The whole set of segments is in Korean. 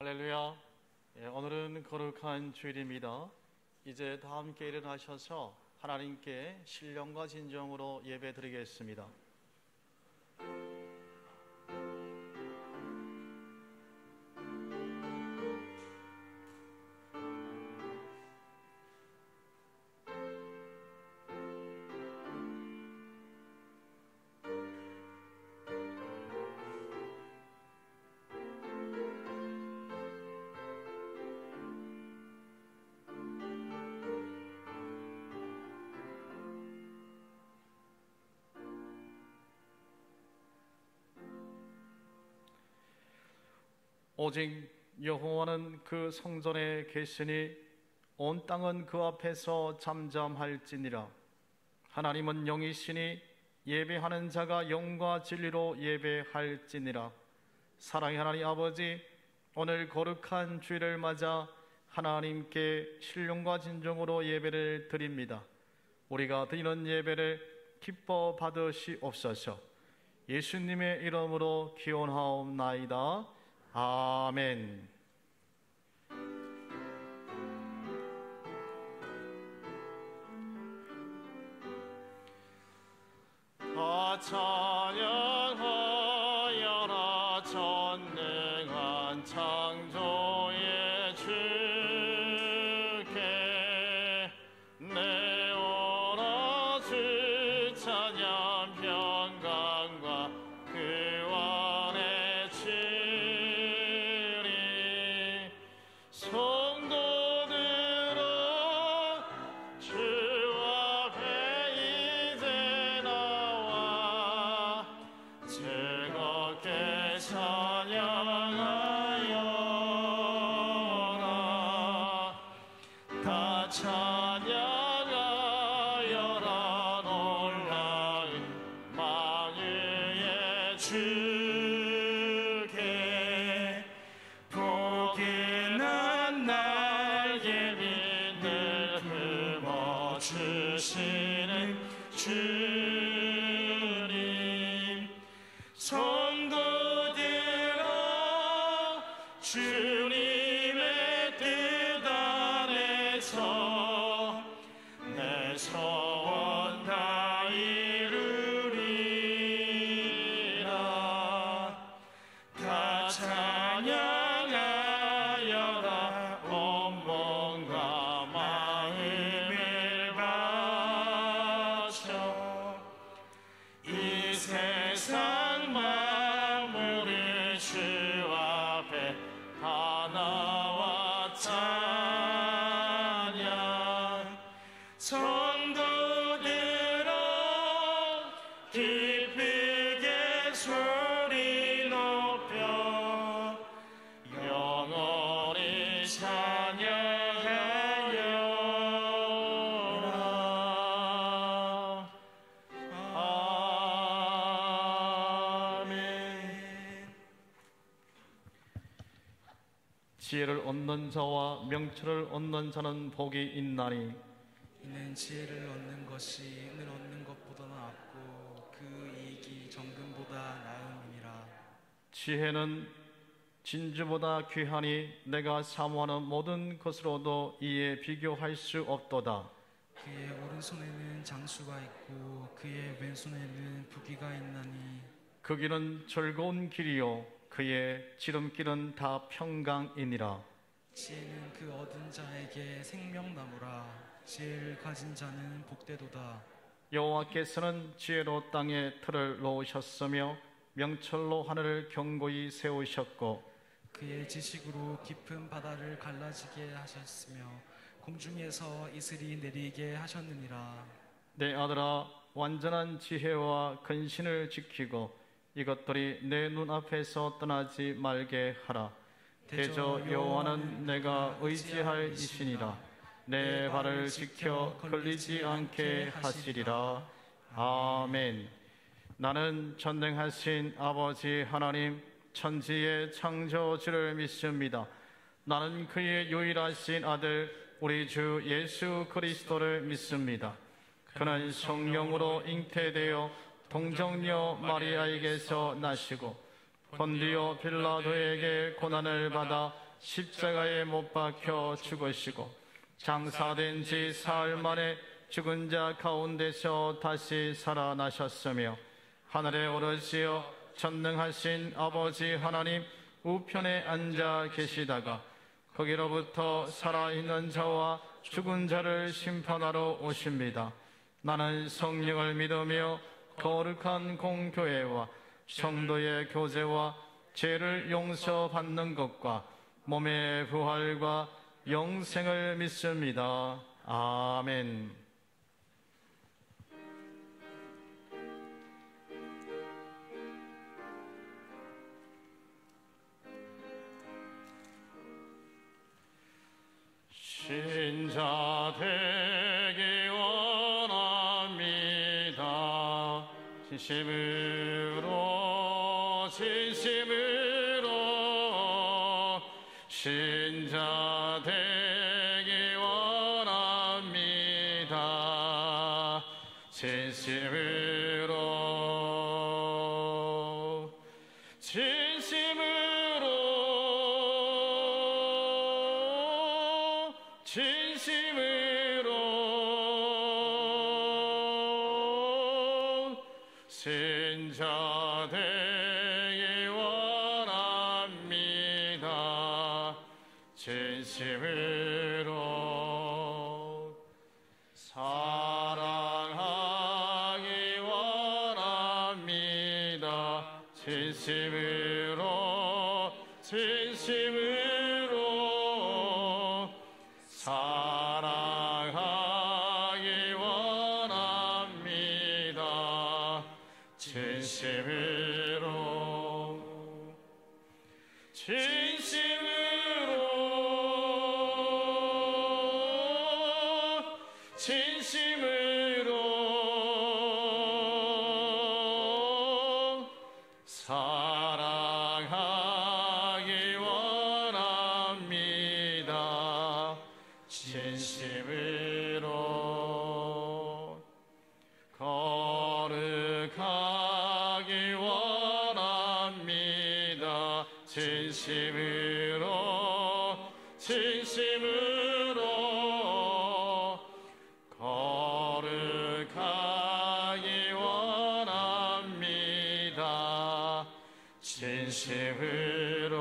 할렐루야. 오늘은 거룩한 주일입니다. 이제 다 함께 일어나셔서 하나님께 신령과 진정으로 예배 드리겠습니다. 오직 여호와는 그 성전에 계시니 온 땅은 그 앞에서 잠잠할지니라. 하나님은 영이시니 예배하는 자가 영과 진리로 예배할지니라. 사랑의 하나님 아버지, 오늘 거룩한 주일을 맞아 하나님께 신령과 진정으로 예배를 드립니다. 우리가 드리는 예배를 기뻐 받으시옵소서. 예수님의 이름으로 기원하옵나이다. 아멘. 다 찬양하여라 전능한 창조의 주께 내 오라 주 찬양 평강과 그와 내 주리 성도들아 주 앞에 이제 나와 즐겁게 찬양하여라. 다 찬양하여라 놀라운 만유의 주께 포기는 날개 빛을 품어주시는 주님 성도들아 주님의 뜻 안에서 내 소원 다 이루리라. 다 찬양하여라 온 몸과 마음을 바쳐 이 세상 만물을 주 앞에 하나와 찬양 성도들아 기쁘게 소리 높여 영원히 찬양하여라. 아멘. 지혜를 얻는 자와 명철을 얻는 자는 복이 있나니 이는 지혜를 얻는 것이 은을 얻는 것보다 낫고 그 이익이 정금보다 나음이니라. 지혜는 진주보다 귀하니 내가 사모하는 모든 것으로도 이에 비교할 수 없도다. 그의 오른손에는 장수가 있고 그의 왼손에는 부귀가 있나니 그 길은 즐거운 길이요 그의 지름길은 다 평강이니라. 지혜는 그 얻은 자에게 생명나무라. 지혜를 가진 자는 복되도다. 여호와께서는 지혜로 땅에 틀을 놓으셨으며 명철로 하늘을 견고히 세우셨고 그의 지식으로 깊은 바다를 갈라지게 하셨으며 공중에서 이슬이 내리게 하셨느니라. 내 아들아 완전한 지혜와 근신을 지키고 이것들이 내 눈앞에서 떠나지 말게 하라. 대저 여호와는 내가 의지할 이시니라. 내 발을 지켜 걸리지 않게 하시리라. 아멘. 나는 전능하신 아버지 하나님 천지의 창조주를 믿습니다. 나는 그의 유일하신 아들 우리 주 예수 그리스도를 믿습니다. 그는 성령으로 잉태되어 동정녀 마리아에게서 나시고 본디오 빌라도에게 고난을 받아 십자가에 못 박혀 죽으시고 장사된 지 사흘 만에 죽은 자 가운데서 다시 살아나셨으며 하늘에 오르시어 전능하신 아버지 하나님 우편에 앉아 계시다가 거기로부터 살아있는 자와 죽은 자를 심판하러 오십니다. 나는 성령을 믿으며 거룩한 공교회와 성도의 교제와 죄를 용서받는 것과 몸의 부활과 영생을 믿습니다. 아멘. 신자 되기 원합니다. 진심으로 신자 되기 원합니다. 신자 되기 원합니다. 진심으로 사랑하기 원합니다. 진심으로 사랑하기 원합니다. 진심으로 사랑하기 원합니다. 진심으로 거룩하기 원합니다. 진심으로 거룩하기 원합니다. 진심으로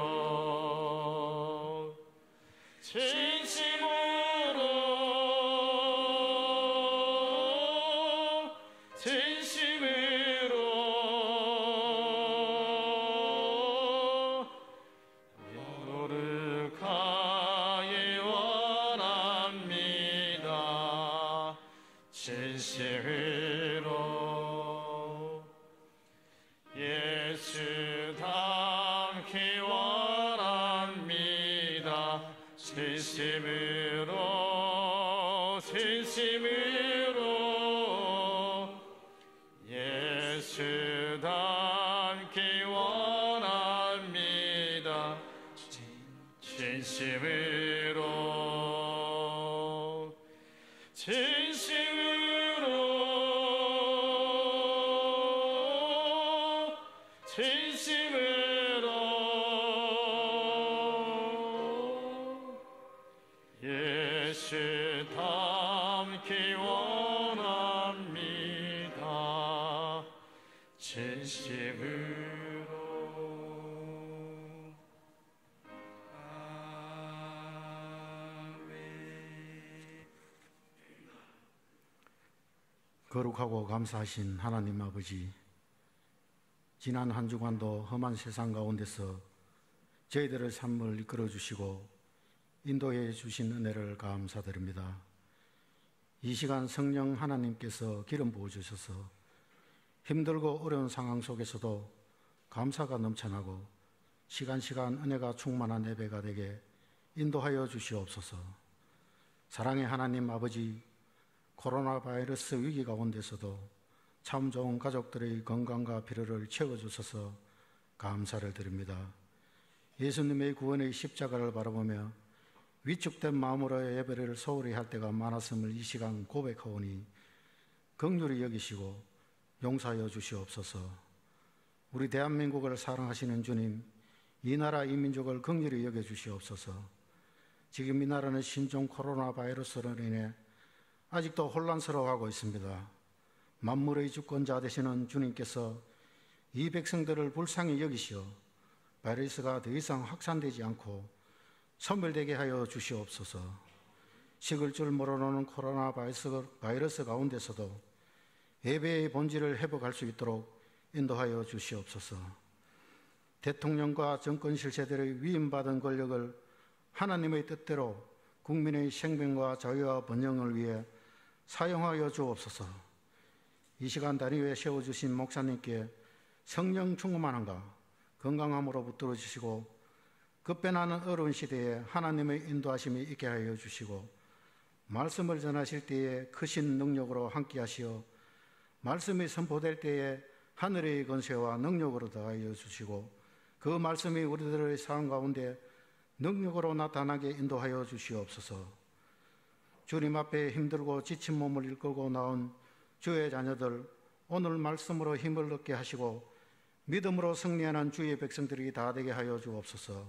거룩하기 원합니다. 진심으로 예수 닮기 원합니다. 진심으로 예수 닮기 원합니다. 진심으로 예수 닮기 원합니다. 진심으로 거룩하고 감사하신 하나님 아버지, 지난 한 주간도 험한 세상 가운데서 저희들의 삶을 이끌어 주시고 인도해 주신 은혜를 감사드립니다. 이 시간 성령 하나님께서 기름 부어주셔서 힘들고 어려운 상황 속에서도 감사가 넘쳐나고 시간 은혜가 충만한 예배가 되게 인도하여 주시옵소서. 사랑의 하나님 아버지, 코로나 바이러스 위기 가운데서도 참 좋은 가족들의 건강과 필요를 채워주셔서 감사를 드립니다. 예수님의 구원의 십자가를 바라보며 위축된 마음으로 예배를 소홀히 할 때가 많았음을 이 시간 고백하오니 긍휼히 여기시고 용서하여 주시옵소서. 우리 대한민국을 사랑하시는 주님, 이 나라 이 민족을 긍휼히 여겨주시옵소서. 지금 이 나라는 신종 코로나 바이러스로 인해 아직도 혼란스러워하고 있습니다. 만물의 주권자 되시는 주님께서 이 백성들을 불쌍히 여기시어 바이러스가 더 이상 확산되지 않고 소멸되게 하여 주시옵소서. 식을 줄 모르는 코로나 바이러스 가운데서도 예배의 본질을 회복할 수 있도록 인도하여 주시옵소서. 대통령과 정권 실세들의 위임받은 권력을 하나님의 뜻대로 국민의 생명과 자유와 번영을 위해 사용하여 주옵소서. 이 시간 다리 위에 세워주신 목사님께 성령 충만함과 건강함으로 붙들어 주시고 급변하는 어려운 시대에 하나님의 인도하심이 있게 하여 주시고 말씀을 전하실 때에 크신 능력으로 함께 하시어 말씀이 선포될 때에 하늘의 권세와 능력으로 더하여 주시고 그 말씀이 우리들의 삶 가운데 능력으로 나타나게 인도하여 주시옵소서. 주님 앞에 힘들고 지친 몸을 이끌고 나온 주의 자녀들, 오늘 말씀으로 힘을 얻게 하시고 믿음으로 승리하는 주의 백성들이 다 되게 하여 주옵소서.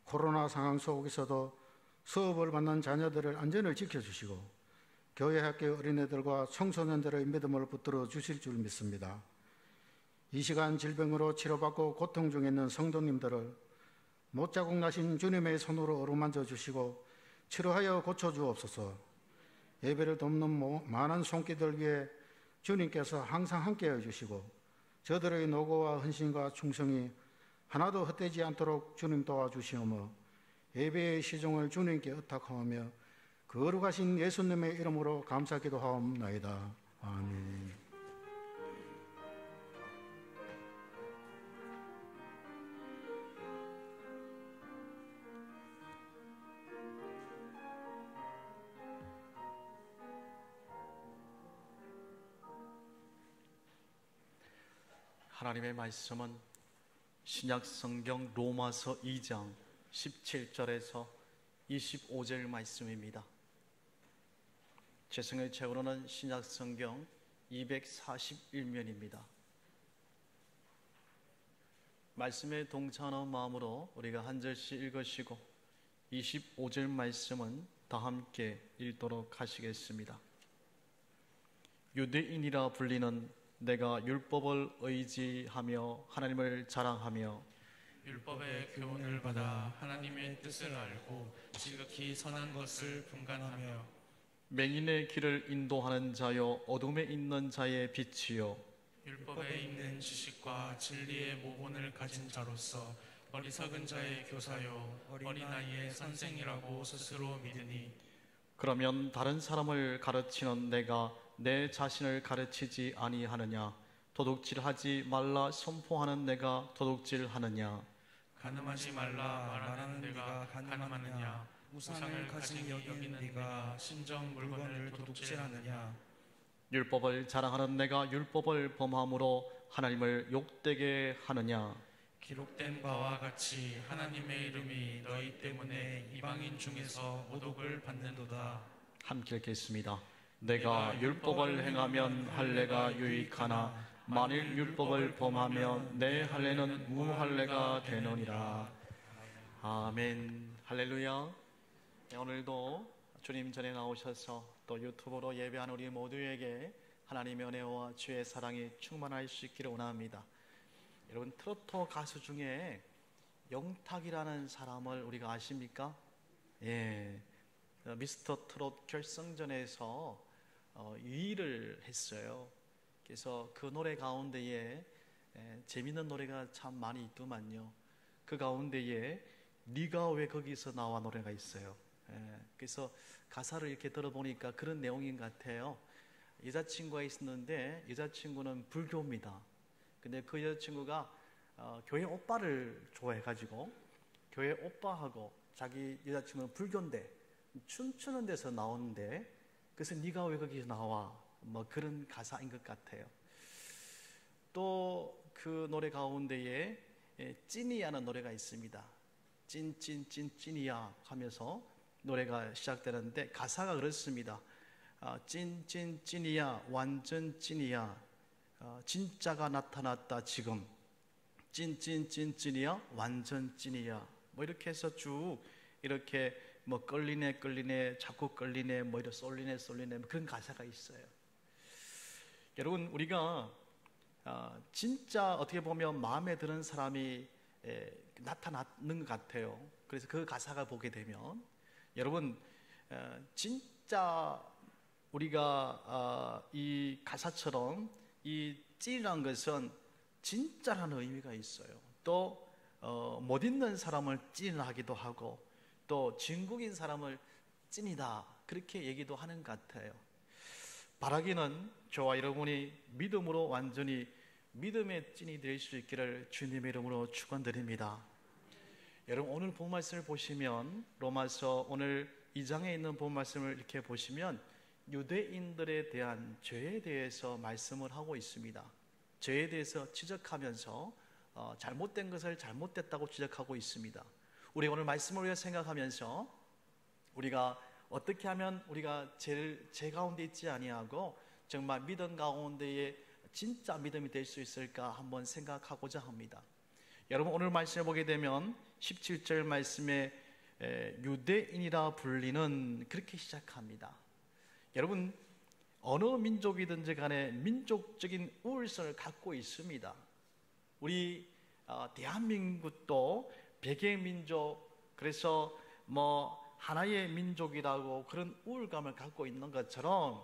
코로나 상황 속에서도 수업을 받는 자녀들을 안전을 지켜주시고 교회 학교 어린애들과 청소년들의 믿음을 붙들어 주실 줄 믿습니다. 이 시간 질병으로 치료받고 고통 중에 있는 성도님들을 못자국 나신 주님의 손으로 어루만져 주시고 치료하여 고쳐주옵소서. 예배를 돕는 많은 손길들 위해 주님께서 항상 함께해 주시고 저들의 노고와 헌신과 충성이 하나도 헛되지 않도록 주님 도와주시오며 예배의 시종을 주님께 의탁하오며 거룩하신 예수님의 이름으로 감사 기도하옵나이다. 아멘. 하나님의 말씀은 신약 성경 로마서 2장 17절에서 25절 말씀입니다. 죄송의 책으로는 신약 성경 241면입니다. 말씀에 동참하는 마음으로 우리가 한 절씩 읽으시고 25절 말씀은 다 함께 읽도록 하시겠습니다. 유대인이라 불리는 내가 율법을 의지하며 하나님을 자랑하며 율법의 교훈을 받아 하나님의 뜻을 알고 지극히 선한 것을 분간하며 맹인의 길을 인도하는 자요 어둠에 있는 자의 빛이요 율법에 있는 지식과 진리의 모본을 가진 자로서 어리석은 자의 교사요 어린아이의 선생이라고 스스로 믿으니 그러면 다른 사람을 가르치는 내가 내 자신을 가르치지 아니하느냐? 도둑질하지 말라 선포하는 내가 도둑질하느냐? 간음하지 말라 말하는 내가 간음하느냐? 우상을 가진 여기는 네가 신정 물건을 도둑질하느냐? 율법을 자랑하는 내가 율법을 범함으로 하나님을 욕되게 하느냐? 기록된 바와 같이 하나님의 이름이 너희 때문에 이방인 중에서 모독을 받는도다. 함께 읽겠습니다. 내가 율법을 행하면 할례가 유익하나 만일 율법을 범하면 내 할례는 무할례가 되느니라. 아멘. 할렐루야. 네, 오늘도 주님 전에 나오셔서 또 유튜브로 예배하는 우리 모두에게 하나님의 은혜와 주의 사랑이 충만할 수 있기를 원합니다. 여러분, 트로트 가수 중에 영탁이라는 사람을 우리가 아십니까? 예, 미스터 트롯 결승전에서 2위를 했어요. 그래서 그 노래 가운데에 재밌는 노래가 참 많이 있더만요. 그 가운데에 네가 왜 거기서 나와 노래가 있어요. 그래서 가사를 이렇게 들어보니까 그런 내용인 것 같아요. 여자친구가 있었는데 여자친구는 불교입니다. 근데 그 여자친구가 교회 오빠를 좋아해가지고 교회 오빠하고 자기 여자친구는 불교인데 춤추는 데서 나오는데 그래서 네가 왜 거기서 나와? 뭐 그런 가사인 것 같아요. 또 그 노래 가운데에 찐이야는 노래가 있습니다. 찐이야 하면서 노래가 시작되는데 가사가 그렇습니다. 찐이야 완전 찐이야 진짜가 나타났다 지금 찐이야, 완전 찐이야. 뭐 이렇게 해서 쭉 이렇게 뭐 끌리네, 자꾸 끌리네, 뭐 이렇게 쏠리네, 뭐 그런 가사가 있어요. 여러분, 우리가 진짜 어떻게 보면 마음에 드는 사람이 나타나는 것 같아요. 그래서 그 가사가 보게 되면 여러분, 진짜 우리가 이 가사처럼 이 찐이라는 것은 진짜라는 의미가 있어요. 또 못 있는 사람을 찐하기도 하고, 또 중국인 사람을 찐이다, 그렇게 얘기도 하는 것 같아요. 바라기는 저와 여러분이 믿음으로 완전히 믿음의 찐이 될 수 있기를 주님의 이름으로 축원드립니다. 여러분, 오늘 본 말씀을 보시면, 로마서 오늘 2장에 있는 본 말씀을 이렇게 보시면 유대인들에 대한 죄에 대해서 말씀을 하고 있습니다. 죄에 대해서 지적하면서 잘못된 것을 잘못됐다고 지적하고 있습니다. 우리 오늘 말씀을 위해 생각하면서 우리가 어떻게 하면 우리가 죄 가운데 있지 아니하고 정말 믿음 가운데에 진짜 믿음이 될 수 있을까 한번 생각하고자 합니다. 여러분, 오늘 말씀을 보게 되면 17절 말씀에 유대인이라 불리는, 그렇게 시작합니다. 여러분, 어느 민족이든지 간에 민족적인 우월성을 갖고 있습니다. 우리 대한민국도 백의 민족, 그래서 뭐 하나의 민족이라고 그런 우월감을 갖고 있는 것처럼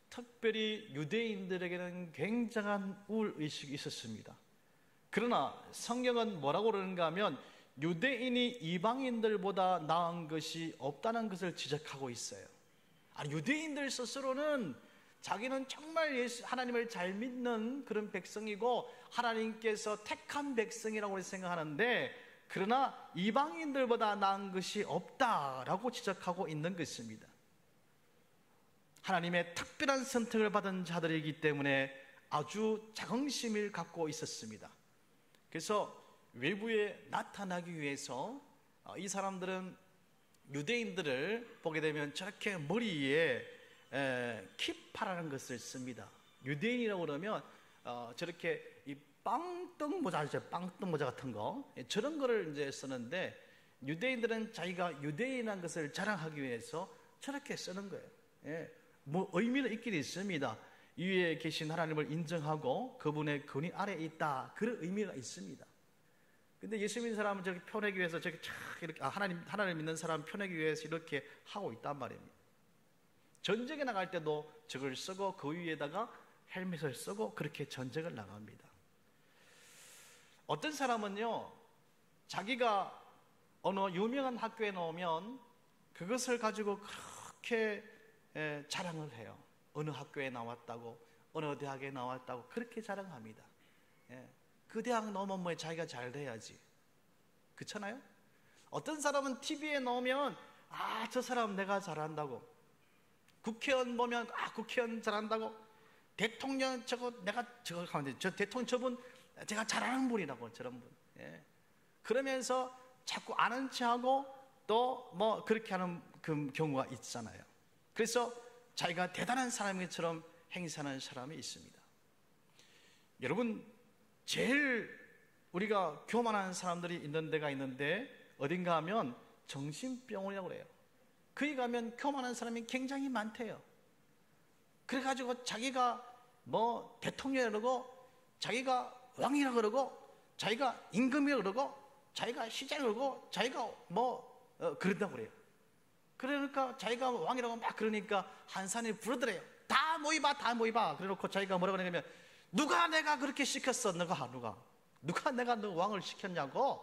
특별히 유대인들에게는 굉장한 우월의식이 있었습니다. 그러나 성경은 뭐라고 그러는가 하면 유대인이 이방인들보다 나은 것이 없다는 것을 지적하고 있어요. 아니, 유대인들 스스로는 자기는 정말 하나님을 잘 믿는 그런 백성이고 하나님께서 택한 백성이라고 생각하는데, 그러나 이방인들보다 나은 것이 없다라고 지적하고 있는 것입니다. 하나님의 특별한 선택을 받은 자들이기 때문에 아주 자긍심을 갖고 있었습니다. 그래서 외부에 나타나기 위해서 이 사람들은 유대인들을 보게 되면 저렇게 머리에 키파라는 것을 씁니다. 유대인이라고 그러면 저렇게 이 빵떡 모자 있죠, 빵떡 모자 같은 거, 저런 거를 이제 쓰는데, 유대인들은 자기가 유대인이라는 것을 자랑하기 위해서 저렇게 쓰는 거예요. 뭐 의미는 있긴 있습니다. 위에 계신 하나님을 인정하고 그분의 권위 아래에 있다, 그런 의미가 있습니다. 근데 예수 믿는 사람은 저렇게 표내기 위해서 저렇게 이렇게 하나님 믿는 사람 표내기 위해서 이렇게 하고 있단 말입니다. 전쟁에 나갈 때도 저걸 쓰고 그 위에다가 헬멧을 쓰고 그렇게 전쟁을 나갑니다. 어떤 사람은요, 자기가 어느 유명한 학교에 나오면 그것을 가지고 그렇게 자랑을 해요. 어느 학교에 나왔다고, 어느 대학에 나왔다고 그렇게 자랑합니다. 그 대학 나오면 뭐 자기가 잘 돼야지, 그렇잖아요? 어떤 사람은 TV에 나오면 저 사람 내가 잘한다고, 국회의원 보면 국회의원 잘한다고, 대통령 내가 저거 하면 돼, 저 대통령 저분 제가 잘하는 분이라고, 저런 분. 그러면서 자꾸 아는 체하고 또 뭐 그렇게 하는 그 경우가 있잖아요. 그래서 자기가 대단한 사람처럼 행세하는 사람이 있습니다. 여러분, 제일 우리가 교만한 사람들이 있는 데가 있는데 어딘가 하면 정신병원이라고 그래요. 거기 가면 교만한 사람이 굉장히 많대요. 그래가지고 자기가 뭐 대통령이라고 그러고, 자기가 왕이라고 그러고, 자기가 임금이라고 그러고, 자기가 시장이라고 그러고, 자기가 뭐 그런다고 그래요. 그러니까 자기가 왕이라고 막 그러니까 한 사람이 부르더래요. 다 모이봐. 그래놓고 자기가 뭐라고 하냐면, 누가 내가 그렇게 시켰어? 누가 내가 너 왕을 시켰냐고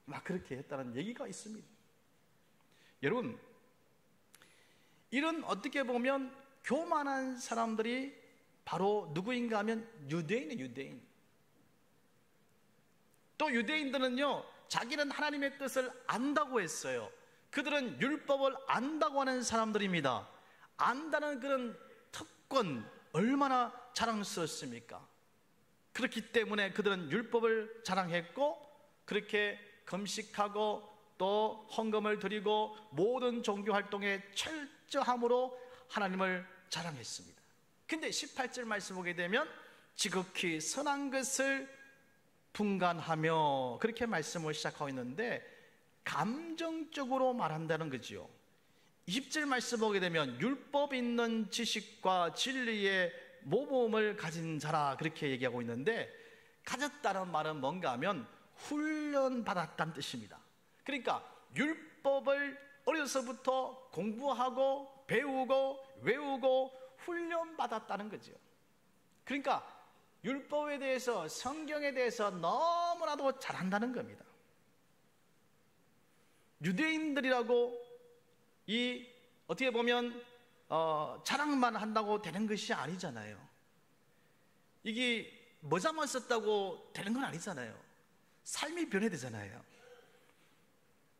막 그렇게 했다는 얘기가 있습니다. 여러분, 이런 어떻게 보면 교만한 사람들이 바로 누구인가 하면 유대인이에요. 유대인. 또 유대인들은요, 자기는 하나님의 뜻을 안다고 했어요. 그들은 율법을 안다고 하는 사람들입니다. 안다는 그런 특권 얼마나 자랑스럽습니까? 그렇기 때문에 그들은 율법을 자랑했고, 그렇게 금식하고 또 헌금을 드리고 모든 종교 활동에 철저함으로 하나님을 자랑했습니다. 근데 18절 말씀 보게 되면 지극히 선한 것을 분간하며 그렇게 말씀을 시작하고 있는데 감정적으로 말한다는 거지요. 20절 말씀 보게 되면 율법 있는 지식과 진리의 모범을 가진 자라 그렇게 얘기하고 있는데, 가졌다는 말은 뭔가 하면 훈련받았다는 뜻입니다. 그러니까 율법을 어려서부터 공부하고 배우고 외우고 훈련받았다는 거죠. 그러니까 율법에 대해서, 성경에 대해서 너무나도 잘한다는 겁니다. 유대인들이라고 어떻게 보면 자랑만 한다고 되는 것이 아니잖아요. 이게 모자만 썼다고 되는 건 아니잖아요. 삶이 변해야 되잖아요.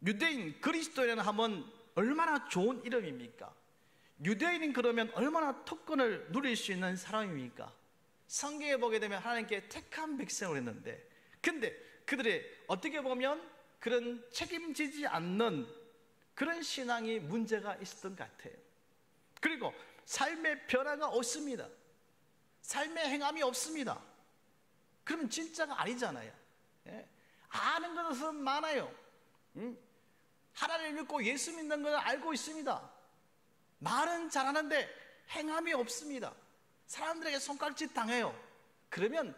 유대인, 그리스도인이라는 하면 얼마나 좋은 이름입니까? 유대인인 그러면 얼마나 특권을 누릴 수 있는 사람입니까? 성경에 보게 되면 하나님께 택한 백성을 했는데, 근데 그들의 어떻게 보면 그런 책임지지 않는 그런 신앙이 문제가 있었던 것 같아요. 그리고 삶의 변화가 없습니다. 삶의 행함이 없습니다. 그러면 진짜가 아니잖아요. 아는 것은 많아요. 하나님을 믿고 예수 믿는 것을 알고 있습니다. 말은 잘하는데 행함이 없습니다. 사람들에게 손가락질 당해요. 그러면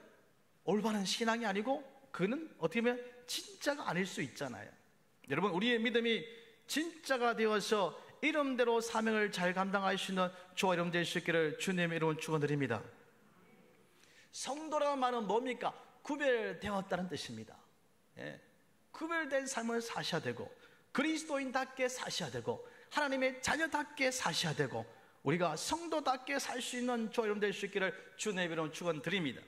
올바른 신앙이 아니고 그는 어떻게 보면 진짜가 아닐 수 있잖아요. 여러분, 우리의 믿음이 진짜가 되어서 이름대로 사명을 잘 감당할 수 있는 저와 여러분 될 수 있기를 주님의 이름으로 축원드립니다. 성도라는 말은 뭡니까? 구별되었다는 뜻입니다. 구별된 삶을 사셔야 되고, 그리스도인답게 사셔야 되고, 하나님의 자녀답게 사셔야 되고, 우리가 성도답게 살 수 있는 저와 여러분 될 수 있기를 주님의 이름으로 축원드립니다.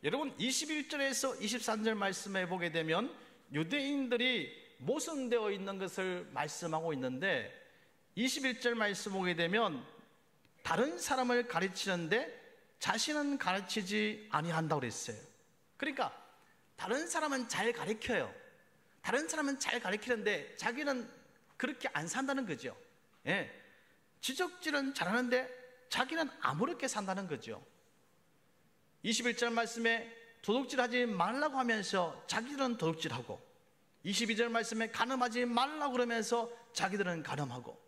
여러분, 21절에서 23절 말씀에 보게 되면 유대인들이 모순되어 있는 것을 말씀하고 있는데, 21절 말씀 보게 되면 다른 사람을 가르치는데 자신은 가르치지 아니한다고 그랬어요. 그러니까 다른 사람은 잘 가르쳐요. 다른 사람은 잘 가르치는데 자기는 그렇게 안 산다는 거죠. 지적질은 잘하는데 자기는 아무렇게 산다는 거죠. 21절 말씀에 도둑질하지 말라고 하면서 자기들은 도둑질하고, 22절 말씀에 간음하지 말라고 그러면서 자기들은 간음하고,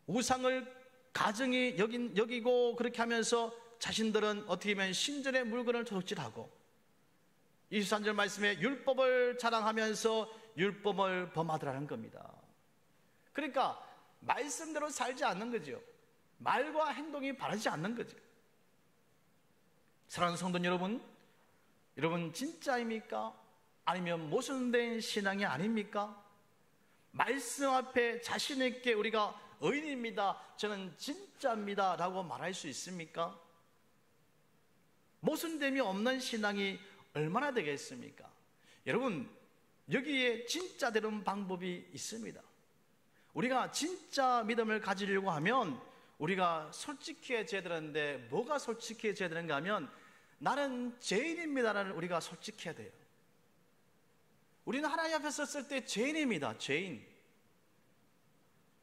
우상을 가정이 여기고 그렇게 하면서 자신들은 어떻게 보면 신전의 물건을 도둑질하고, 23절 말씀에 율법을 자랑하면서 율법을 범하더라는 겁니다. 그러니까 말씀대로 살지 않는 거죠. 말과 행동이 바르지 않는 거죠. 사랑하는 성도 여러분, 여러분 진짜입니까? 아니면 모순된 신앙이 아닙니까? 말씀 앞에 자신 있게 우리가 의인입니다, 저는 진짜입니다 라고 말할 수 있습니까? 모순됨이 없는 신앙이 얼마나 되겠습니까? 여러분, 여기에 진짜 되는 방법이 있습니다. 우리가 진짜 믿음을 가지려고 하면 우리가 솔직해져야 되는데, 뭐가 솔직해져야 되는가 하면 나는 죄인입니다라는 우리가 솔직해야 돼요. 우리는 하나님 앞에 섰을 때 죄인입니다. 죄인.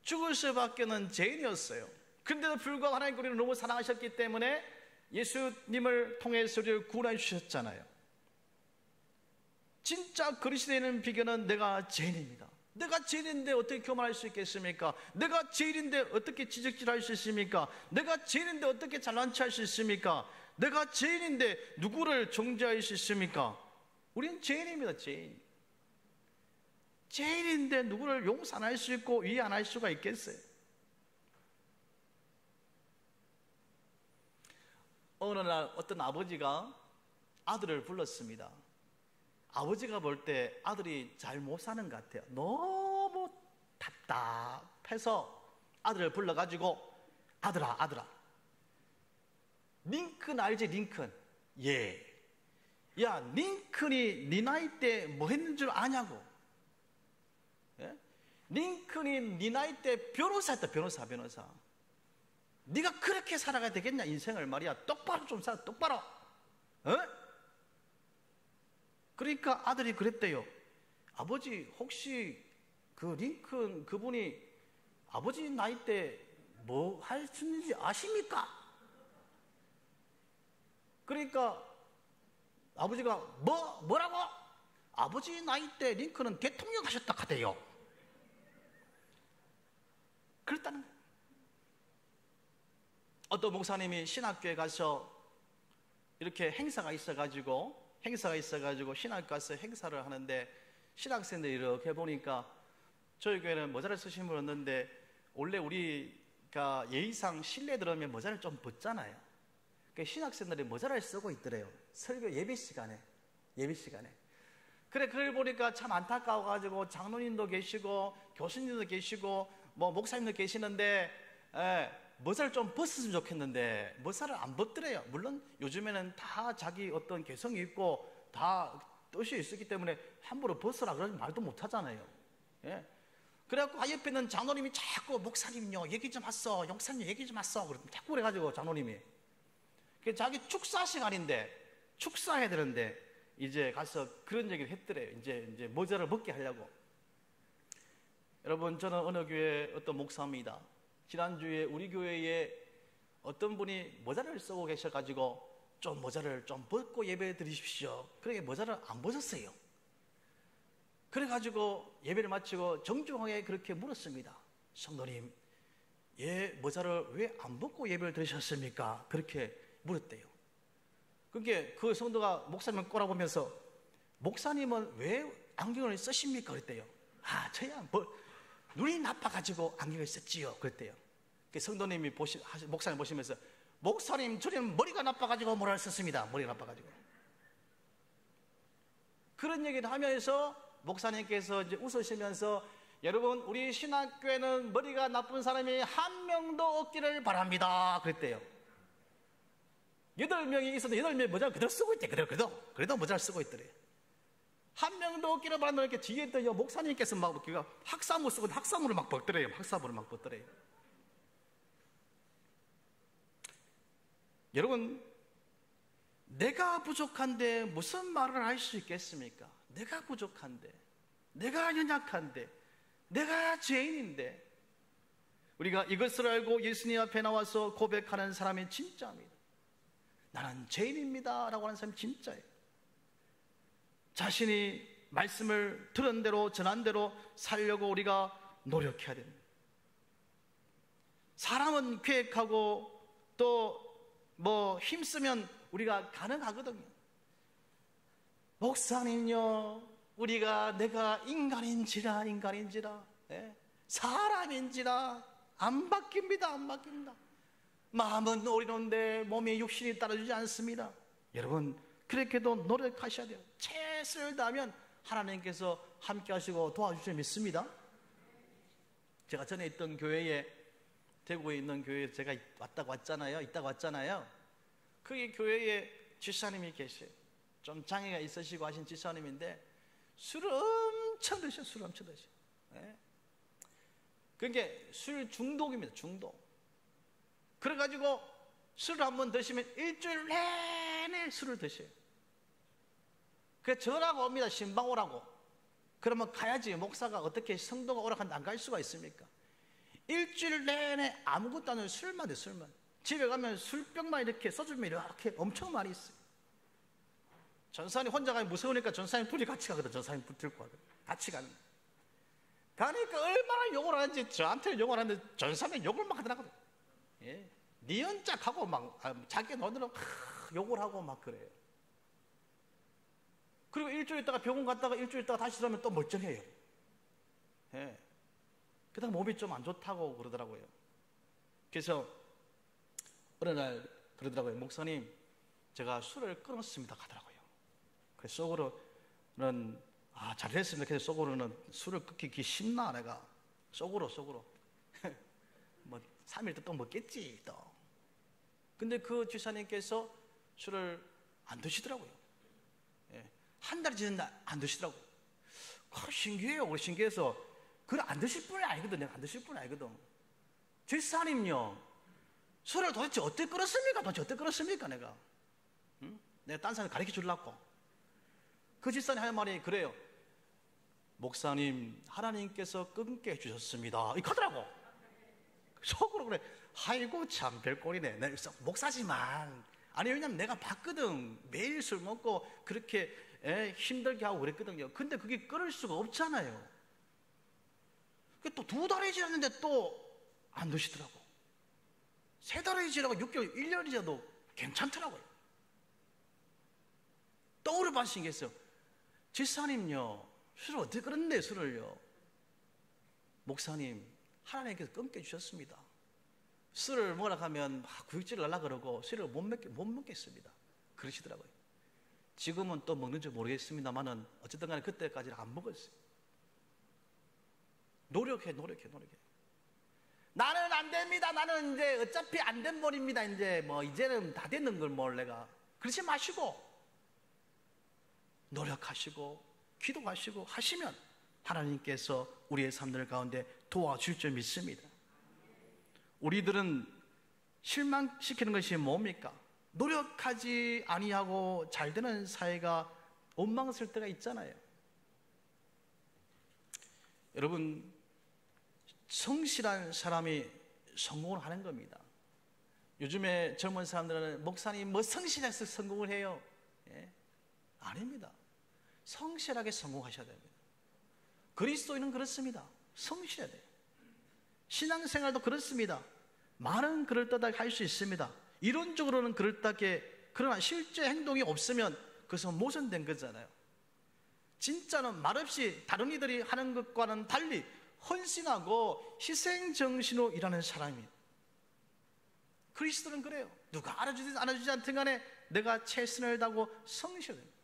죽을 수밖에는 죄인이었어요. 그런데도 불구하고 하나님 우리를 너무 사랑하셨기 때문에 예수님을 통해서 우리를 구원해 주셨잖아요. 진짜 그리스도인의 비결은 내가 죄인입니다. 내가 죄인인데 어떻게 교만할 수 있겠습니까? 내가 죄인인데 어떻게 지적질할 수 있습니까? 내가 죄인인데 어떻게 잘난 체할 수 있습니까? 내가 죄인인데 누구를 정죄할 수 있습니까? 우리는 죄인입니다. 죄인. 죄인인데 누구를 용서 안 할 수 있고 이해 안 할 수가 있겠어요? 어느 날 어떤 아버지가 아들을 불렀습니다. 아버지가 볼 때 아들이 잘 못 사는 것 같아요. 너무 답답해서 아들을 불러가지고, 아들아, 링컨 알지? 링컨. 예. 야, 링컨이 네 나이 때 뭐 했는 줄 아냐고. 예? 링컨이 네 나이 때 변호사였다. 변호사. 네가 그렇게 살아가야 되겠냐, 인생을 말이야. 똑바로 좀 살아, 똑바로. 그러니까 아들이 그랬대요. 아버지, 혹시 그 링컨 그분이 아버지 나이 때 뭐 할 수 있는지 아십니까? 그러니까 아버지가 뭐라고? 아버지 나이 때 링컨은 대통령 하셨다 하대요. 그랬다는 거예요. 어떤 목사님이 신학교에 가서 이렇게 행사가 있어가지고 신학교 가서 행사를 하는데 신학생들이 이렇게 보니까 저희 교회는 모자를 쓰신 분 없는데 원래 우리가 예의상 실내 들어오면 모자를 좀 벗잖아요. 그러니까 신학생들이 모자를 쓰고 있더래요. 설교 예배 시간에. 그래, 그걸 보니까 참 안타까워가지고 장로님도 계시고 교수님도 계시고 뭐 목사님도 계시는데 모자를 좀 벗었으면 좋겠는데 모자를 안 벗더래요. 물론 요즘에는 다 자기 어떤 개성이 있고 다 뜻이 있었기 때문에 함부로 벗으라 그러지 말도 못 하잖아요. 예. 그래갖고 옆에 있는 장로님이 자꾸 목사님요 얘기 좀 하소, 영사님 얘기 좀 하소 자꾸 그래가지고 장로님이 자기 축사 시간인데 축사해야 되는데 이제 가서 그런 얘기를 했더래요. 이제 모자를 벗게 하려고. 여러분, 저는 어느 교회 어떤 목사입니다. 지난주에 우리 교회에 어떤 분이 모자를 쓰고 계셔가지고 좀 모자를 좀 벗고 예배 드리십시오. 그러게 모자를 안 벗었어요. 그래가지고 예배를 마치고 정중하게 그렇게 물었습니다. 성도님, 모자를 왜 안 벗고 예배를 드리셨습니까? 그렇게 물었대요. 그게 그 성도가 목사님을 꼬라보면서 목사님은 왜 안경을 쓰십니까? 그랬대요. 저야 눈이 나빠가지고 안경을 썼지요. 그랬대요. 그 성도님이 목사님 보시면서 목사님, 저는 머리가 나빠가지고 모자를 썼습니다. 머리가 나빠가지고. 그런 얘기를 하면서 목사님께서 이제 웃으시면서 여러분, 우리 신학교에는 머리가 나쁜 사람이 한 명도 없기를 바랍니다. 그랬대요. 8명이 있었는데 8명이 모자를 그대로 쓰고 있대. 그래도 모자를 쓰고 있더래. 한 명도 없기를 바란다. 이렇게 뒤에 있던 목사님께서 막 학사물 쓰고 학사물을 막 벗더래요. 여러분, 내가 부족한데 무슨 말을 할 수 있겠습니까? 내가 부족한데, 내가 연약한데, 내가 죄인인데, 우리가 이것을 알고 예수님 앞에 나와서 고백하는 사람이 진짜입니다. 나는 죄인입니다 라고 하는 사람이 진짜예요. 자신이 말씀을 들은 대로 전한 대로 살려고 우리가 노력해야 됩니다. 사람은 계획하고 또 힘쓰면 우리가 가능하거든요. 목사님요, 내가 인간인지라 사람인지라 안 바뀝니다. 마음은 오리는데 몸이 육신이 따라주지 않습니다. 여러분, 그렇게도 노력하셔야 돼요. 최선을 다하면 하나님께서 함께 하시고 도와주시면 믿습니다. 제가 전에 있던 교회에, 대구에 있는 교회에 제가 있다가 왔잖아요. 그 교회에 지사님이 계세요. 좀 장애가 있으시고 하신 지사님인데 술을 엄청 드셔. 네. 그게 술 중독입니다. 중독. 그래가지고 술을 한번 드시면 일주일 내내 술을 드셔요. 그래서 전화가 옵니다. 신방 오라고. 그러면 가야지. 목사가 어떻게 성도가 오락한데 안 갈 수가 있습니까? 일주일 내내 아무것도 안 하고 술만 돼. 집에 가면 술병만 이렇게 소주병 이렇게 엄청 많이 있어요. 전사님 혼자 가면 무서우니까 전사님 둘이 같이 가거든. 전사님 들고 가거든. 같이 가는 거예요. 가니까 얼마나 욕을 하는지, 저한테 욕을 하는데 전사님 욕을 막 하더라고요. 예. 니언짝하고 막 자기 돈으로 욕을 하고 막 그래요. 그리고 일주일 있다가 병원 갔다가 일주일 있다가 다시 들어오면 또 멀쩡해요. 예. 그다음 몸이 좀 안 좋다고 그러더라고요. 그래서 어느 날 그러더라고요. 목사님, 제가 술을 끊었습니다 하더라고요. 그래서 속으로는 잘했습니다. 그래서 속으로는 술을 끊기 쉽나 내가. 속으로 3일 또 먹겠지 또. 근데 그 지사님께서 술을 안 드시더라고요. 예. 한 달이 지난 날 안 드시더라고요. 신기해요. 신기해서 그걸 안 드실 분이 아니거든. 내가 안 드실 분이 아니거든. 지사님요, 술을 도대체 어떻게 끊었습니까? 내가. 응? 내가 딴 사람 가르쳐 주려고. 그 지사님 하는 말이 그래요. 목사님, 하나님께서 끊게 해주셨습니다. 이렇게 하더라고. 속으로 그래. 아이고 참 별꼴이네. 목사지만 아니, 왜냐면 내가 봤거든. 매일 술 먹고 그렇게 힘들게 하고 그랬거든요. 근데 그게 끊을 수가 없잖아요. 또 2달이 지났는데 또 안 드시더라고. 3달이 지나고 6개월, 1년이 지나도 괜찮더라고요. 떠오르시는 게 있어요. 집사님요, 술을 어떻게 끊었는데, 술을요? 목사님, 하나님께서 끊게 주셨습니다. 술을 먹으라 하면 구역질을 하려고 그러고 술을 못 먹겠습니다. 그러시더라고요. 지금은 또 먹는지 모르겠습니다만은 어쨌든 간에 그때까지는 안 먹었어요. 노력해. 나는 안 됩니다. 나는 이제 어차피 안 된 벌입니다. 이제는 다 됐는 걸 뭘 내가. 그러지 마시고 노력하시고 기도하시고 하시면 하나님께서 우리의 삶들 가운데 도와줄 줄 믿습니다. 우리들은 실망시키는 것이 뭡니까? 노력하지 아니하고 잘 되는 사회가 원망스러울 때가 있잖아요. 여러분, 성실한 사람이 성공을 하는 겁니다. 요즘에 젊은 사람들은 목사님 뭐 성실해서 성공을 해요? 아닙니다. 성실하게 성공하셔야 됩니다. 그리스도인은 그렇습니다. 성실해야 돼요. 신앙생활도 그렇습니다. 말은 그럴듯하게 할 수 있습니다. 이론적으로는 그럴듯하게, 그러나 실제 행동이 없으면 그것은 모순된 거잖아요. 진짜는 말없이 다른 이들이 하는 것과는 달리 헌신하고 희생정신으로 일하는 사람입니다. 그리스도는 그래요. 누가 알아주든 안 알아주지 않든 간에 내가 최선을 다하고 성실해야 됩니다.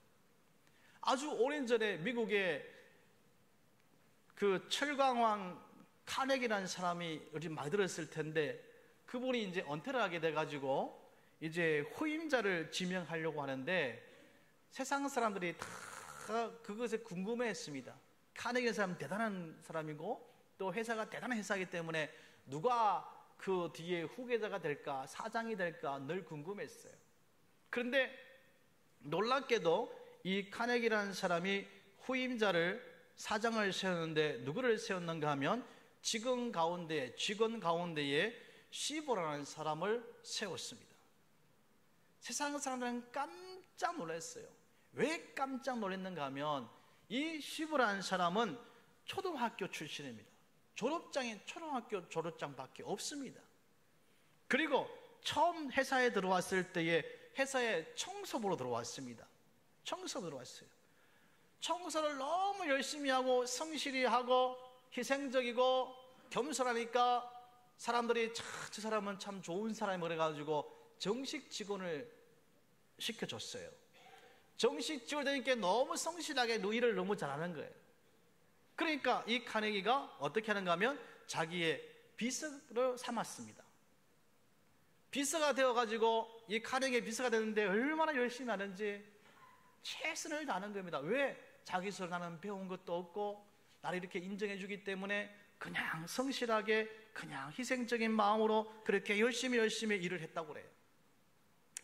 아주 오랜 전에 미국의 그 철강왕 카네기라는 사람이 요즘 많이 들었을 텐데, 그분이 이제 은퇴를 하게 돼가지고 이제 후임자를 지명하려고 하는데 세상 사람들이 다 그것에 궁금해했습니다. 카네기 사람 대단한 사람이고 또 회사가 대단한 회사이기 때문에 누가 그 뒤에 후계자가 될까, 사장이 될까 늘 궁금했어요. 그런데 놀랍게도 이 카네기라는 사람이 후임자를, 사장을 세웠는데 누구를 세웠는가 하면 직원 가운데에 시보라는 사람을 세웠습니다. 세상 사람들은 깜짝 놀랐어요. 왜 깜짝 놀랐는가 하면 이 시보라는 사람은 초등학교 출신입니다. 졸업장이 초등학교 졸업장밖에 없습니다. 그리고 처음 회사에 들어왔을 때에 회사에 청소부로 들어왔습니다. 청소부로 들어왔어요. 청소를 너무 열심히 하고 성실히 하고 희생적이고 겸손하니까 사람들이 저 사람은 참 좋은 사람이 그래가지고 정식 직원을 시켜줬어요. 정식 직원이 되니까 너무 성실하게 일을 너무 잘하는 거예요. 그러니까 이 카네기가 어떻게 하는가 하면 자기의 비서를 삼았습니다. 비서가 되어가지고 이 카네기의 비서가 되는데 얼마나 열심히 하는지 최선을 다하는 겁니다. 왜? 자기 스스로 나는 배운 것도 없고 나를 이렇게 인정해 주기 때문에 그냥 성실하게 그냥 희생적인 마음으로 그렇게 열심히 일을 했다고 그래요.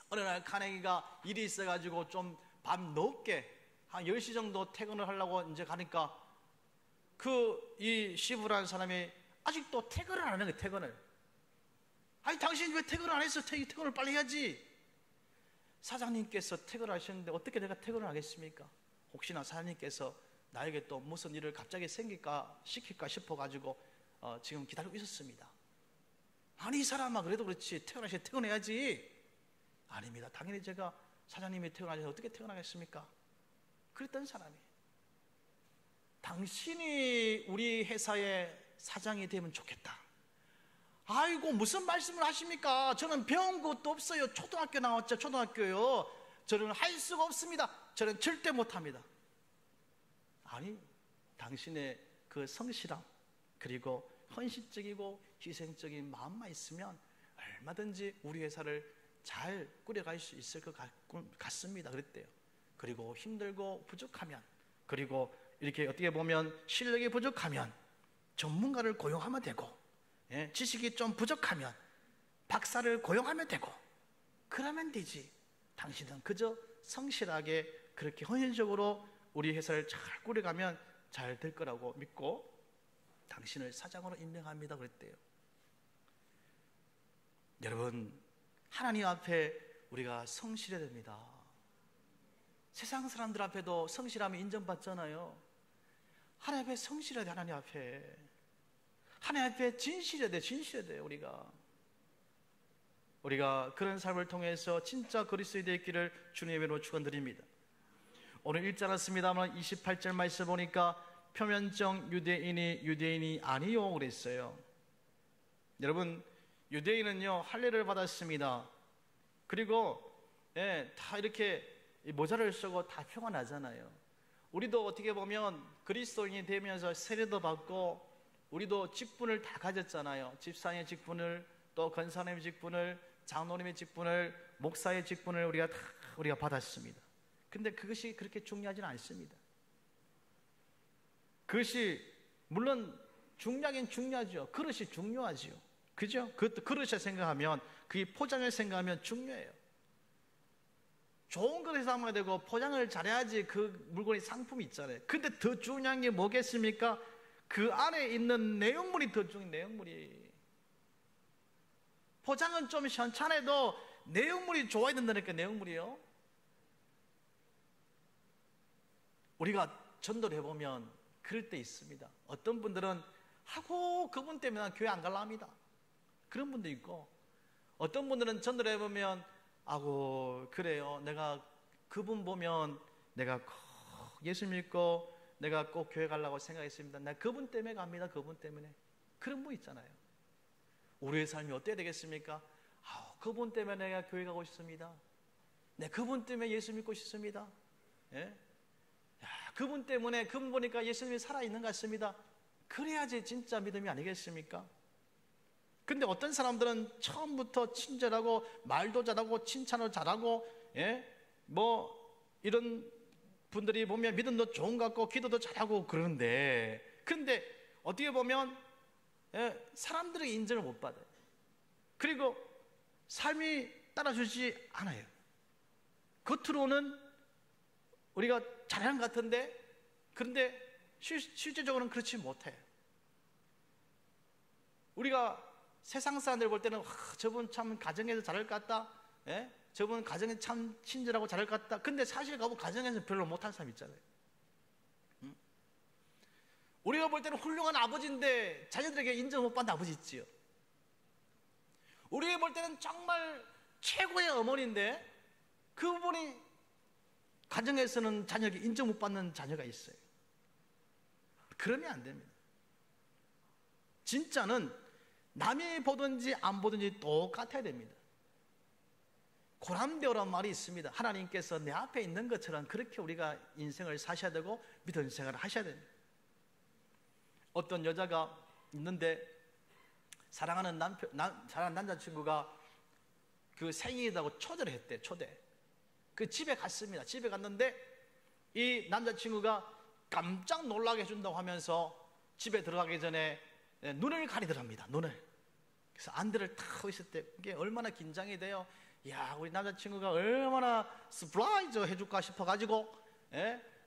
어느 날 카네기가 일이 있어가지고 좀 밤 늦게 한 10시 정도 퇴근을 하려고 이제 가니까 이 시부라는 사람이 아직도 퇴근을 안 하는 거예요. 퇴근을. 아니 당신 왜 퇴근을 안 했어? 퇴근을 빨리 해야지. 사장님께서 퇴근하셨는데 어떻게 내가 퇴근을 하겠습니까? 혹시나 사장님께서 나에게 또 무슨 일을 갑자기 시킬까 싶어가지고 지금 기다리고 있었습니다. 아니 이 사람아, 그래도 그렇지 퇴근해야지. 아닙니다. 당연히 제가 사장님이 퇴근하셔서 어떻게 퇴근하겠습니까? 그랬던 사람이. 당신이 우리 회사의 사장이 되면 좋겠다. 아이고 무슨 말씀을 하십니까? 저는 배운 것도 없어요. 초등학교 나왔죠. 초등학교요. 저는 할 수가 없습니다. 저는 절대 못합니다. 아니, 당신의 그 성실함 그리고 헌신적이고 희생적인 마음만 있으면 얼마든지 우리 회사를 잘 꾸려갈 수 있을 것 같습니다. 그랬대요. 그리고 힘들고 부족하면, 그리고 이렇게 어떻게 보면 실력이 부족하면 전문가를 고용하면 되고, 지식이 좀 부족하면 박사를 고용하면 되고, 그러면 되지. 당신은 그저 성실하게 그렇게 헌신적으로 우리 회사를 잘 꾸려가면 잘 될 거라고 믿고 당신을 사장으로 임명합니다. 그랬대요. 여러분, 하나님 앞에 우리가 성실해야 됩니다. 세상 사람들 앞에도 성실하면 인정받잖아요. 하나님 앞에 성실해야 돼. 하나님 앞에 진실해야 돼. 진실해야 돼. 우리가 그런 삶을 통해서 진짜 그리스도인이 되기를 주님의 이름으로 축원드립니다. 오늘 읽지 않았습니다만 28절 말씀 보니까 표면적 유대인이 아니요 그랬어요. 여러분, 유대인은요 할례를 받았습니다. 그리고 다 이렇게 모자를 쓰고 다 표가 나잖아요. 우리도 어떻게 보면 그리스도인이 되면서 세례도 받고 우리도 직분을 다 가졌잖아요. 집사의 직분을, 또 권사님의 직분을, 장로님의 직분을, 목사의 직분을 우리가 받았습니다. 근데 그것이 그렇게 중요하지는 않습니다. 그것이 물론 중요하긴 중요하죠. 그릇이 중요하죠. 그죠? 그것도 그릇을 생각하면, 그 포장을 생각하면 중요해요. 좋은 그릇을 담아야 되고 포장을 잘해야지 그 물건이 상품이 있잖아요. 근데 더 중요한 게 뭐겠습니까? 그 안에 있는 내용물이 더 중요해요. 내용물이. 포장은 좀 현찬해도 내용물이 좋아야 된다니까. 내용물이요. 우리가 전도를 해보면 그럴 때 있습니다. 어떤 분들은 하고 그분 때문에 난 교회 안 갈라 합니다. 그런 분도 있고, 어떤 분들은 전도를 해보면 아고 그래요, 내가 그분 보면 내가 예수 믿고 내가 꼭 교회 가려고 생각했습니다. 나 그분 때문에 갑니다. 그분 때문에. 그런 분 있잖아요. 우리의 삶이 어때야 되겠습니까? 그분 때문에 내가 교회 가고 싶습니다. 네, 그분 때문에 예수 믿고 싶습니다. 예? 그분 때문에 그분 보니까 예수님이 살아있는 것 같습니다. 그래야지 진짜 믿음이 아니겠습니까? 근데 어떤 사람들은 처음부터 친절하고 말도 잘하고 칭찬을 잘하고 이런 분들이 보면 믿음도 좋은 것 같고 기도도 잘하고 그러는데, 근데 어떻게 보면 사람들의 인정을 못 받아요. 그리고 삶이 따라주지 않아요. 겉으로는 우리가 잘하는 것 같은데, 그런데 실제적으로는 그렇지 못해요. 우리가 세상 사람들 볼 때는 저분 참 가정에서 잘할 것 같다, 저분 가정에 참 친절하고 잘할 것 같다. 근데 사실 가정에서 별로 못한 사람 있잖아요. 우리가 볼 때는 훌륭한 아버지인데 자녀들에게 인정 못 받는 아버지 있지요. 우리가 볼 때는 정말 최고의 어머니인데 그분이 가정에서는 자녀에게 인정 못 받는 자녀가 있어요. 그러면 안 됩니다. 진짜는 남이 보든지 안 보든지 똑같아야 됩니다. 고람되오란 말이 있습니다. 하나님께서 내 앞에 있는 것처럼 그렇게 우리가 인생을 사셔야 되고 믿음 생활을 하셔야 됩니다. 어떤 여자가 있는데 사랑하는 남자친구가 그 생일이라고 초대를 했대. 그 집에 갔습니다. 집에 갔는데 이 남자친구가 깜짝 놀라게 해준다고 하면서 집에 들어가기 전에 눈을 가리더랍니다. 눈을. 그래서 안대를 탁 하고 있을 때 이게 얼마나 긴장이 돼요. 야, 우리 남자친구가 얼마나 서프라이즈 해줄까 싶어가지고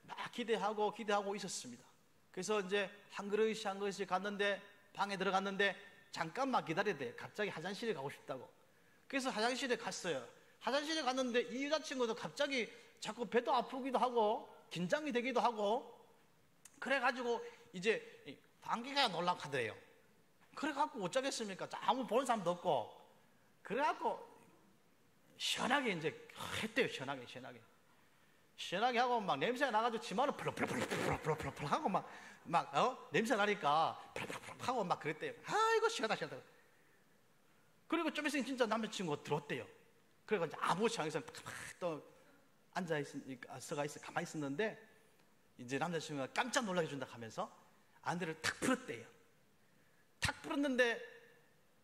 막 기대하고 있었습니다. 그래서 이제 한 그릇씩 갔는데, 방에 들어갔는데 잠깐만 기다려야 돼. 갑자기 화장실에 가고 싶다고. 그래서 화장실에 갔어요. 화장실에 갔는데 이 여자친구도 갑자기 자꾸 배도 아프기도 하고 긴장이 되기도 하고, 그래가지고 이제 방귀가 놀락하더래요. 그래갖고 어쩌겠습니까? 아무 보는 사람도 없고. 그래갖고 시원하게 이제 했대요. 시원하게 하고 막 냄새가 나가지고 치마를 풀풀풀풀풀풀풀 하고 막 냄새 나니까 풀풀풀 하고 막 그랬대요. 아이고 시원하다. 그리고 좀 있으면 진짜 남자친구가 들어왔대요. 그래서 이제 아무 상황에서 또 가만히 있었는데 이제 남자친구가 깜짝 놀라게 준다 하면서 안대를 탁 풀었대요. 탁 풀었는데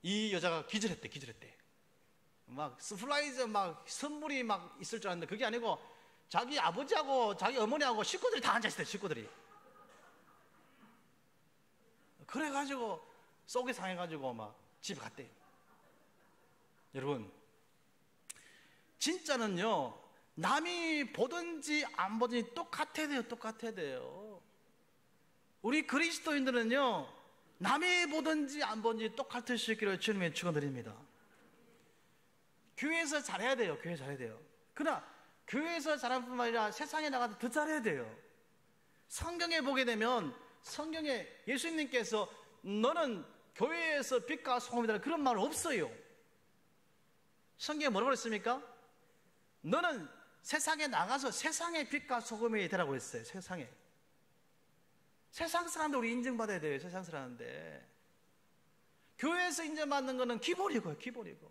이 여자가 기절했대. 막 서프라이즈 막 선물이 막 있을 줄 알았는데 그게 아니고 자기 아버지하고 자기 어머니하고 식구들이 다 앉아있어요. 식구들이. 그래가지고 속이 상해가지고 막 집에 갔대요. 여러분, 진짜는요 남이 보든지 안 보든지 똑같아야 돼요. 우리 그리스도인들은요 남이 보든지 안 보든지 똑같을 수 있기를 주님의 축원드립니다. 교회에서 잘해야 돼요. 교회 잘해야 돼요. 그러나 교회에서 잘할 뿐만 아니라 세상에 나가서 더 잘해야 돼요. 성경에 보게 되면 성경에 예수님께서 너는 교회에서 빛과 소금이다 그런 말 없어요. 성경에 뭐라고 그랬습니까? 너는 세상에 나가서 세상의 빛과 소금이 되라고 했어요. 세상에. 세상 사람들 우리 인정받아야 돼요. 세상 사람인데 교회에서 인정받는 거는 기본이고요. 기본이고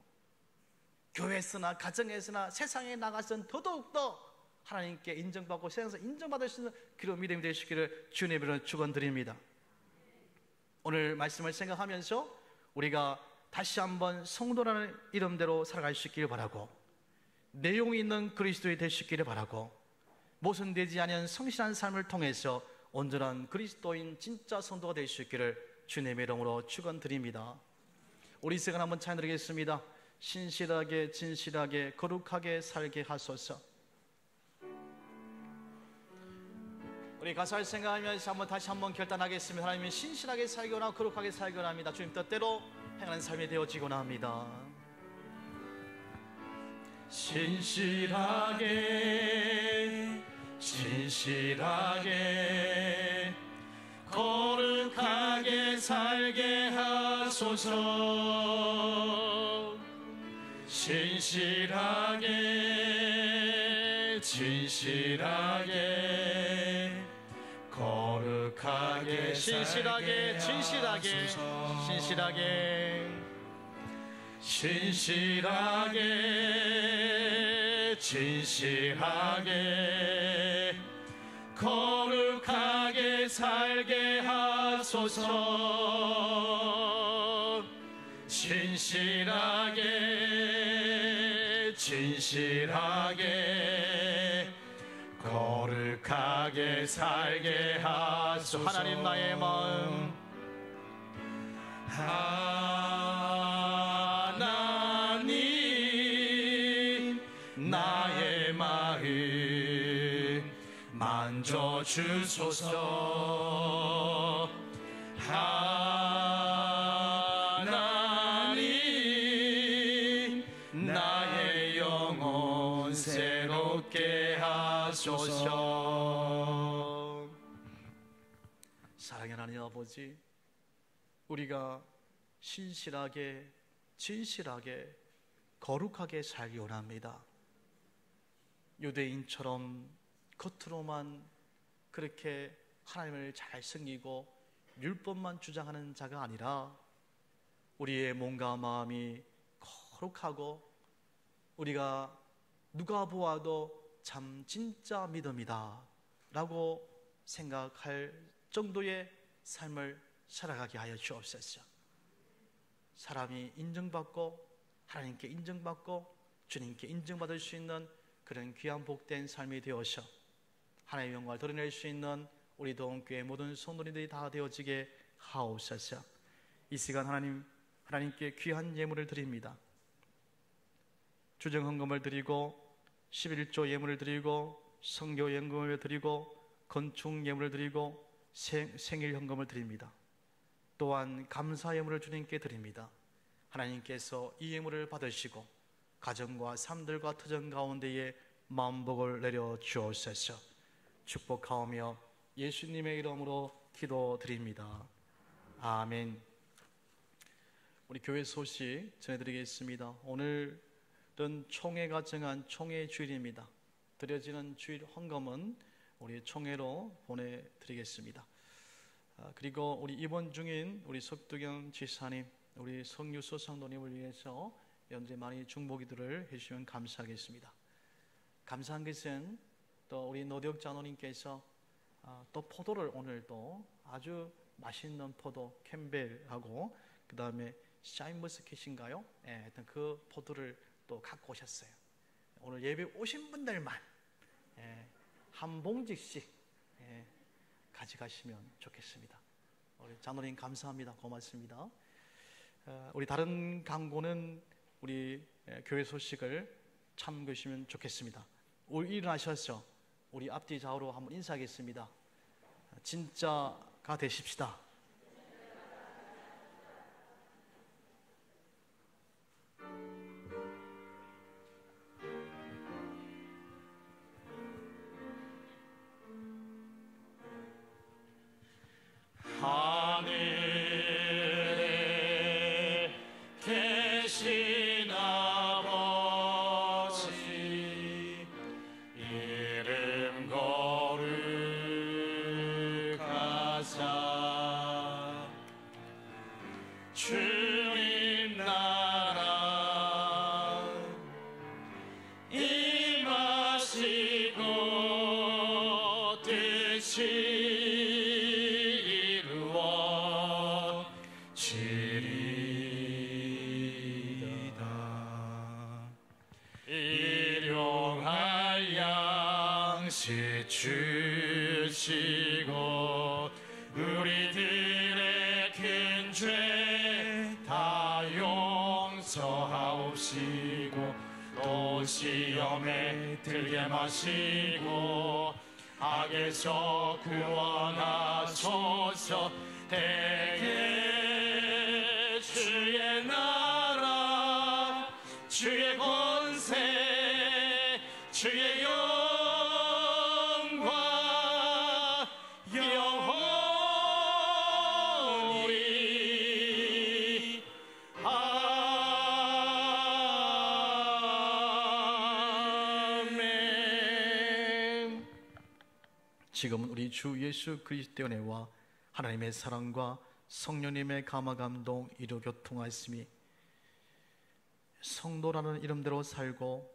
교회에서나 가정에서나 세상에 나가서는 더더욱더 하나님께 인정받고 세상에서 인정받을 수 있는 그런 믿음이 되시기를 주님으로 축원드립니다. 오늘 말씀을 생각하면서 우리가 다시 한번 성도라는 이름대로 살아갈 수 있기를 바라고 내용이 있는 그리스도의 되시기를 바라고 모순되지 않은 성실한 삶을 통해서 온전한 그리스도인 진짜 성도가 될 수 있기를 주님의 이름으로 축원드립니다. 우리 시간 한번 찬양드리겠습니다. 신실하게 진실하게 거룩하게 살게 하소서. 우리 가사를 생각하면서 다시 한번 결단하겠습니다. 하나님은 신실하게 살기 원하고 거룩하게 살기 원합니다. 주님 뜻대로 행하는 삶이 되어지곤 합니다. 신실하게 진실하게 거룩하게 살게 하소서. 신실하게 진실하게 거룩하게 신실하게 진실하게 신실하게 신실하게 진실하게 거룩하게 살게 하소서. 신실하게 진실하게 거룩하게 살게 하소서. 하나님 나의 마음 하나님 나의 마음 만져주소서. 하나님 나의 영혼 새롭게 하소서. 사랑하는 하나님 아버지, 우리가 신실하게 진실하게 거룩하게 살기 원합니다. 유대인처럼 겉으로만 그렇게 하나님을 잘 섬기고 율법만 주장하는 자가 아니라 우리의 몸과 마음이 거룩하고 우리가 누가 보아도 참 진짜 믿음이다 라고 생각할 정도의 삶을 살아가게 하여 주옵소서. 사람이 인정받고 하나님께 인정받고 주님께 인정받을 수 있는 그런 귀한 복된 삶이 되어서 하나님의 영광을 드러낼 수 있는 우리 도움교회 모든 성도님들이 다 되어지게 하옵소서. 이 시간 하나님께 귀한 예물을 드립니다. 주정헌금을 드리고 11조 예물을 드리고 성교 예물을 드리고 건축 예물을 드리고 생일 헌금을 드립니다. 또한 감사 예물을 주님께 드립니다. 하나님께서 이 예물을 받으시고 가정과 삶들과 터전 가운데에 만복을 내려 주옵소서. 축복하오며 예수님의 이름으로 기도드립니다. 아멘. 우리 교회 소식 전해드리겠습니다. 오늘은 총회가 정한 총회 주일입니다. 드려지는 주일 헌금은 우리 총회로 보내드리겠습니다. 그리고 우리 입원 중인 우리 석두경 지사님, 우리 성유수 성도님을 위해서 현재 많이 중보기도를 해주시면 감사하겠습니다. 감사한 것은 또 우리 노덕 장로님께서 또 포도를 오늘 또 아주 맛있는 포도 캠벨하고 그 다음에 샤인머스켓인가요? 하여튼 그 포도를 또 갖고 오셨어요. 오늘 예배 오신 분들만 한 봉지씩 가져가시면 좋겠습니다. 우리 장로님 감사합니다. 고맙습니다. 우리 다른 광고는 우리 교회 소식을 참고하시면 좋겠습니다. 우리 일어나셔서 우리 앞뒤 좌우로 한번 인사하겠습니다. 진짜가 되십시다. 주님 나라 임하시고 뜻이 이루어지리이다. 일용할 양식 주시고 우리들의 큰 죄 다 용서하옵시고 또 시험에 들게 마시고 악에서 구원하소서. 대개 주의 나라 주의 권세 주의 영광 영원히 아멘. 지금은 우리 주 예수 그리스도의 은혜와 하나님의 사랑과 성령님의 감화 감동 이루 교통하였으니 성도라는 이름대로 살고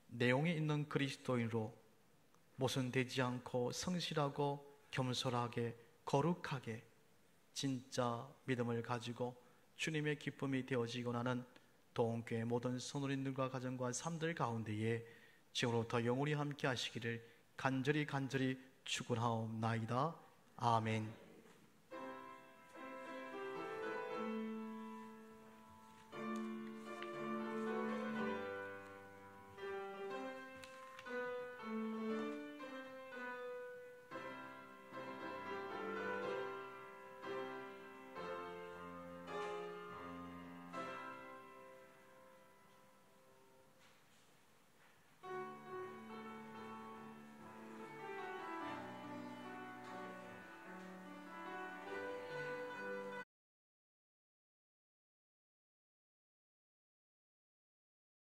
내용이 있는 그리스도인으로 모순되지 않고 성실하고 겸손하게 거룩하게 진짜 믿음을 가지고 주님의 기쁨이 되어지고 나는 동교회 모든 성도님들과 가정과 삶들 가운데에 지금부터 영원히 함께 하시기를 간절히 축원하옵나이다. 아멘.